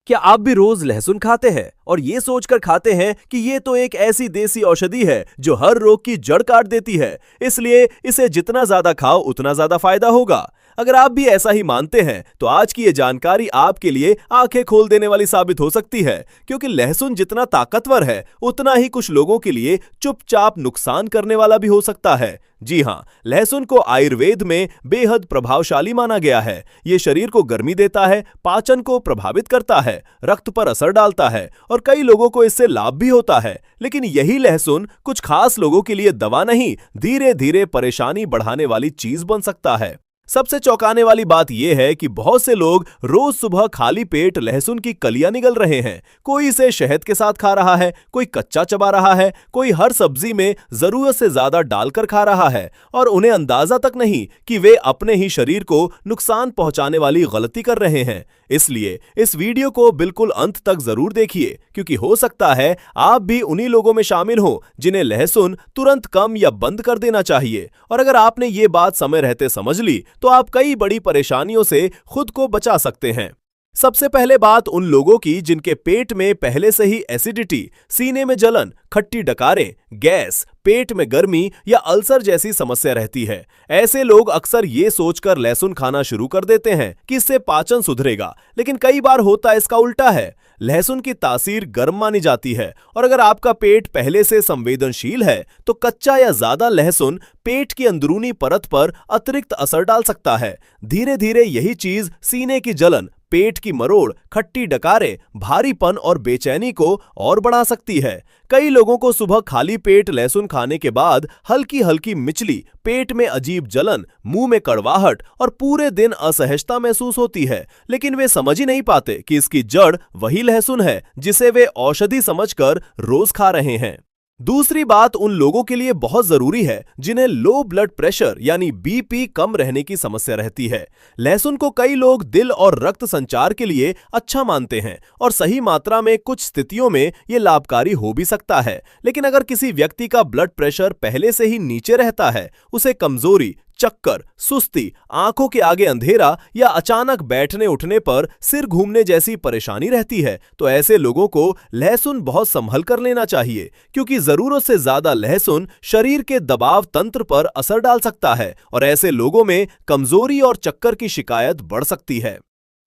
क्या आप भी रोज लहसुन खाते हैं और ये सोचकर खाते हैं कि ये तो एक ऐसी देसी औषधि है जो हर रोग की जड़ काट देती है, इसलिए इसे जितना ज्यादा खाओ उतना ज्यादा फायदा होगा? अगर आप भी ऐसा ही मानते हैं तो आज की ये जानकारी आपके लिए आंखें खोल देने वाली साबित हो सकती है, क्योंकि लहसुन जितना ताकतवर है उतना ही कुछ लोगों के लिए चुपचाप नुकसान करने वाला भी हो सकता है। जी हां, लहसुन को आयुर्वेद में बेहद प्रभावशाली माना गया है। ये शरीर को गर्मी देता है, पाचन को प्रभावित करता है, रक्त पर असर डालता है और कई लोगों को इससे लाभ भी होता है। लेकिन यही लहसुन कुछ खास लोगों के लिए दवा नहीं, धीरे धीरे परेशानी बढ़ाने वाली चीज बन सकता है। सबसे चौंकाने वाली बात यह है कि बहुत से लोग रोज सुबह खाली पेट लहसुन की कलियां निगल रहे हैं। कोई इसे शहद के साथ खा रहा है, कोई कच्चा चबा रहा है, कोई हर सब्जी में जरूरत से ज्यादा डालकर खा रहा है और उन्हें अंदाजा तक नहीं कि वे अपने ही शरीर को नुकसान पहुंचाने वाली गलती कर रहे हैं। इसलिए इस वीडियो को बिल्कुल अंत तक जरूर देखिए, क्योंकि हो सकता है आप भी उन्हीं लोगों में शामिल हो जिन्हें लहसुन तुरंत कम या बंद कर देना चाहिए। और अगर आपने ये बात समय रहते समझ ली तो आप कई बड़ी परेशानियों से खुद को बचा सकते हैं। सबसे पहले बात उन लोगों की जिनके पेट में पहले से ही एसिडिटी, सीने में जलन, खट्टी डकारें, गैस, पेट में गर्मी या अल्सर जैसी समस्या रहती है। ऐसे लोग अक्सर ये सोचकर लहसुन खाना शुरू कर देते हैं कि इससे पाचन सुधरेगा, लेकिन कई बार होता इसका उल्टा है। लहसुन की तासीर गर्म मानी जाती है और अगर आपका पेट पहले से संवेदनशील है तो कच्चा या ज्यादा लहसुन पेट की अंदरूनी परत पर अतिरिक्त असर डाल सकता है। धीरे धीरे यही चीज सीने की जलन, पेट की मरोड़, खट्टी डकारें, भारीपन और बेचैनी को और बढ़ा सकती है। कई लोगों को सुबह खाली पेट लहसुन खाने के बाद हल्की हल्की मिचली, पेट में अजीब जलन, मुंह में कड़वाहट और पूरे दिन असहजता महसूस होती है, लेकिन वे समझ ही नहीं पाते कि इसकी जड़ वही लहसुन है जिसे वे औषधि समझकर रोज खा रहे हैं। दूसरी बात उन लोगों के लिए बहुत जरूरी है जिन्हें लो ब्लड प्रेशर यानी बीपी कम रहने की समस्या रहती है। लहसुन को कई लोग दिल और रक्त संचार के लिए अच्छा मानते हैं और सही मात्रा में कुछ स्थितियों में यह लाभकारी हो भी सकता है। लेकिन अगर किसी व्यक्ति का ब्लड प्रेशर पहले से ही नीचे रहता है, उसे कमजोरी, चक्कर, सुस्ती, आंखों के आगे अंधेरा या अचानक बैठने उठने पर सिर घूमने जैसी परेशानी रहती है, तो ऐसे लोगों को लहसुन बहुत संभल कर लेना चाहिए, क्योंकि जरूरत से ज्यादा लहसुन शरीर के दबाव तंत्र पर असर डाल सकता है और ऐसे लोगों में कमजोरी और चक्कर की शिकायत बढ़ सकती है।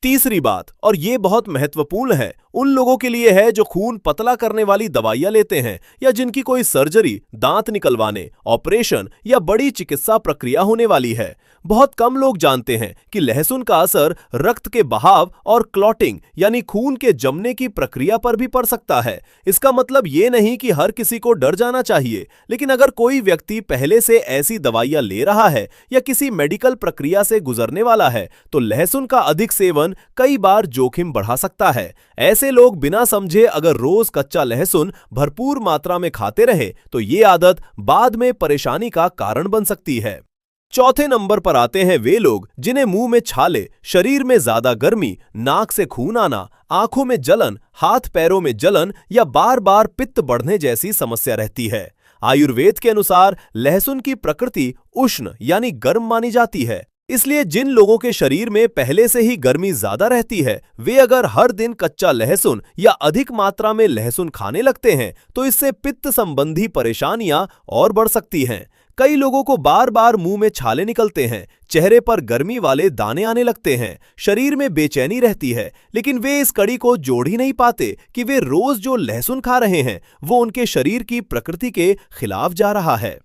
तीसरी बात, और ये बहुत महत्वपूर्ण है, उन लोगों के लिए है जो खून पतला करने वाली दवाइयां लेते हैं या जिनकी कोई सर्जरी, दांत निकलवाने, ऑपरेशन या बड़ी चिकित्सा प्रक्रिया होने वाली है। बहुत कम लोग जानते हैं कि लहसुन का असर रक्त के बहाव और क्लॉटिंग यानी खून के जमने की प्रक्रिया पर भी पड़ सकता है। इसका मतलब ये नहीं कि हर किसी को डर जाना चाहिए, लेकिन अगर कोई व्यक्ति पहले से ऐसी दवाइयां ले रहा है या किसी मेडिकल प्रक्रिया से गुजरने वाला है तो लहसुन का अधिक सेवन कई बार जोखिम बढ़ा सकता है। ऐसे लोग बिना समझे अगर रोज कच्चा लहसुन भरपूर मात्रा में खाते रहे तो ये आदत बाद में परेशानी का कारण बन सकती है। चौथे नंबर पर आते हैं वे लोग जिन्हें मुंह में छाले, शरीर में ज्यादा गर्मी, नाक से खून आना, आंखों में जलन, हाथ पैरों में जलन या बार बार पित्त बढ़ने जैसी समस्या रहती है। आयुर्वेद के अनुसार लहसुन की प्रकृति उष्ण यानी गर्म मानी जाती है, इसलिए जिन लोगों के शरीर में पहले से ही गर्मी ज्यादा रहती है वे अगर हर दिन कच्चा लहसुन या अधिक मात्रा में लहसुन खाने लगते हैं तो इससे पित्त संबंधी परेशानियां और बढ़ सकती हैं। कई लोगों को बार बार मुंह में छाले निकलते हैं, चेहरे पर गर्मी वाले दाने आने लगते हैं, शरीर में बेचैनी रहती है, लेकिन वे इस कड़ी को जोड़ ही नहीं पाते कि वे रोज जो लहसुन खा रहे हैं वो उनके शरीर की प्रकृति के खिलाफ जा रहा है।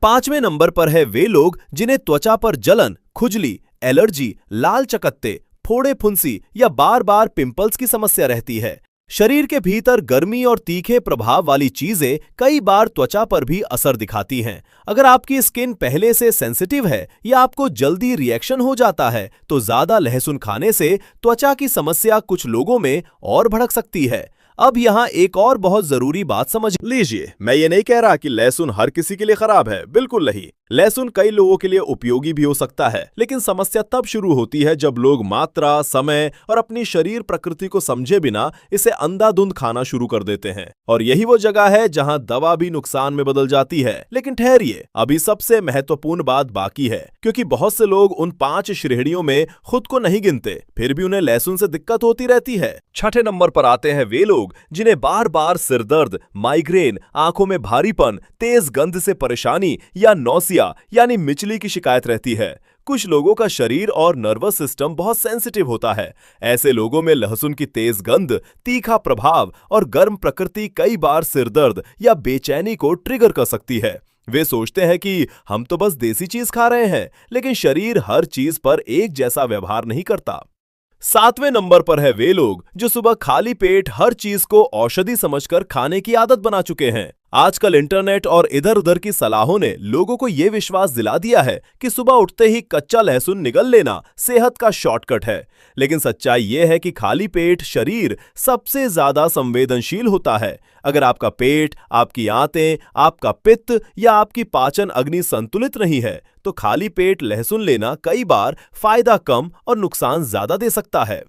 पांचवें नंबर पर है वे लोग जिन्हें त्वचा पर जलन, खुजली, एलर्जी, लाल चकत्ते, फोड़े फुंसी या बार बार पिंपल्स की समस्या रहती है। शरीर के भीतर गर्मी और तीखे प्रभाव वाली चीजें कई बार त्वचा पर भी असर दिखाती हैं। अगर आपकी स्किन पहले से सेंसिटिव है या आपको जल्दी रिएक्शन हो जाता है तो ज्यादा लहसुन खाने से त्वचा की समस्या कुछ लोगों में और भड़क सकती है। अब यहाँ एक और बहुत जरूरी बात समझ लीजिए, मैं ये नहीं कह रहा कि लहसुन हर किसी के लिए खराब है, बिल्कुल नहीं। लहसुन कई लोगों के लिए उपयोगी भी हो सकता है, लेकिन समस्या तब शुरू होती है जब लोग मात्रा, समय और अपनी शरीर प्रकृति को समझे बिना इसे अंधाधुंध खाना शुरू कर देते हैं। और यही वो जगह है जहां दवा भी नुकसान में बदल जाती है। लेकिन ठहरिए, अभी सबसे महत्वपूर्ण बात बाकी है, क्योंकि बहुत से लोग उन 5 श्रेणियों में खुद को नहीं गिनते, फिर भी उन्हें लहसुन से दिक्कत होती रहती है। छठे नंबर पर आते हैं वे लोग जिन्हें बार बार सिरदर्द, माइग्रेन, आंखों में भारीपन, तेज गंध से परेशानी या नौसिया यानी मिचली की शिकायत रहती है। कुछ लोगों का शरीर और नर्वस सिस्टम बहुत सेंसिटिव होता है। ऐसे लोगों में लहसुन की तेज गंध, तीखा प्रभाव और गर्म प्रकृति कई बार सिरदर्द या बेचैनी को ट्रिगर कर सकती है। वे सोचते हैं कि हम तो बस देसी चीज खा रहे हैं, लेकिन शरीर हर चीज पर एक जैसा व्यवहार नहीं करता। 7वें नंबर पर है वे लोग जो सुबह खाली पेट हर चीज को औषधि समझकर खाने की आदत बना चुके हैं। आजकल इंटरनेट और इधर उधर की सलाहों ने लोगों को यह विश्वास दिला दिया है कि सुबह उठते ही कच्चा लहसुन निगल लेना सेहत का शॉर्टकट है। लेकिन सच्चाई यह है कि खाली पेट शरीर सबसे ज्यादा संवेदनशील होता है। अगर आपका पेट, आपकी आंतें, आपका पित्त या आपकी पाचन अग्नि संतुलित नहीं है, तो खाली पेट लहसुन लेना कई बार फायदा कम और नुकसान ज्यादा दे सकता है।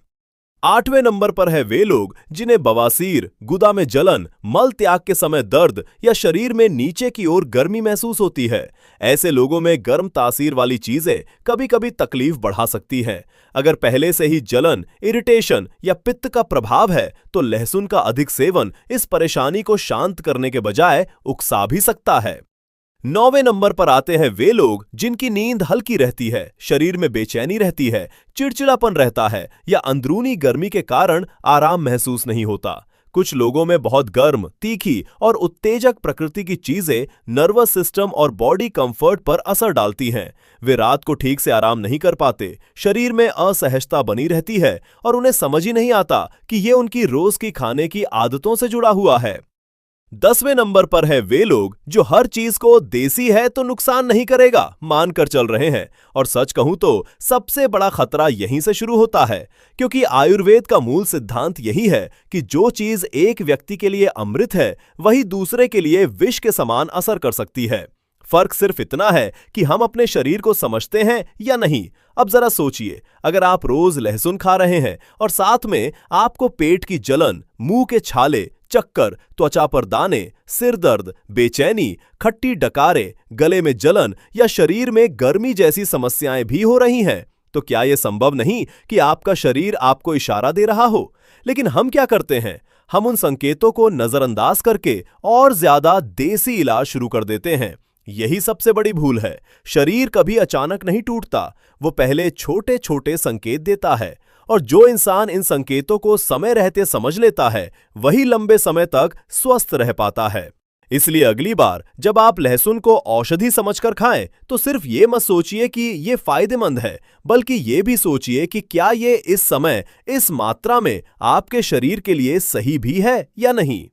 8वें नंबर पर है वे लोग जिन्हें बवासीर, गुदा में जलन, मल त्याग के समय दर्द या शरीर में नीचे की ओर गर्मी महसूस होती है। ऐसे लोगों में गर्म तासीर वाली चीजें कभी कभी तकलीफ बढ़ा सकती हैं। अगर पहले से ही जलन, इरिटेशन या पित्त का प्रभाव है, तो लहसुन का अधिक सेवन इस परेशानी को शांत करने के बजाय उकसा भी सकता है। 9वें नंबर पर आते हैं वे लोग जिनकी नींद हल्की रहती है, शरीर में बेचैनी रहती है, चिड़चिड़ापन रहता है या अंदरूनी गर्मी के कारण आराम महसूस नहीं होता। कुछ लोगों में बहुत गर्म, तीखी और उत्तेजक प्रकृति की चीजें नर्वस सिस्टम और बॉडी कंफर्ट पर असर डालती हैं। वे रात को ठीक से आराम नहीं कर पाते, शरीर में असहजता बनी रहती है और उन्हें समझ ही नहीं आता कि ये उनकी रोज की खाने की आदतों से जुड़ा हुआ है। 10वें नंबर पर है वे लोग जो हर चीज को देसी है तो नुकसान नहीं करेगा मानकर चल रहे हैं। और सच कहूं तो सबसे बड़ा खतरा यहीं से शुरू होता है, क्योंकि आयुर्वेद का मूल सिद्धांत यही है कि जो चीज एक व्यक्ति के लिए अमृत है, वही दूसरे के लिए विष के समान असर कर सकती है। फर्क सिर्फ इतना है कि हम अपने शरीर को समझते हैं या नहीं। अब जरा सोचिए, अगर आप रोज लहसुन खा रहे हैं और साथ में आपको पेट की जलन, मुंह के छाले, चक्कर, त्वचा पर दाने, सिर दर्द, बेचैनी, खट्टी डकारे, गले में जलन या शरीर में गर्मी जैसी समस्याएं भी हो रही हैं, तो क्या यह संभव नहीं कि आपका शरीर आपको इशारा दे रहा हो? लेकिन हम क्या करते हैं? हम उन संकेतों को नजरअंदाज करके और ज्यादा देसी इलाज शुरू कर देते हैं। यही सबसे बड़ी भूल है। शरीर कभी अचानक नहीं टूटता, वो पहले छोटे छोटे संकेत देता है, और जो इंसान इन संकेतों को समय रहते समझ लेता है, वही लंबे समय तक स्वस्थ रह पाता है। इसलिए अगली बार जब आप लहसुन को औषधि समझकर खाएं, तो सिर्फ ये मत सोचिए कि ये फायदेमंद है, बल्कि ये भी सोचिए कि क्या ये इस समय, इस मात्रा में आपके शरीर के लिए सही भी है या नहीं।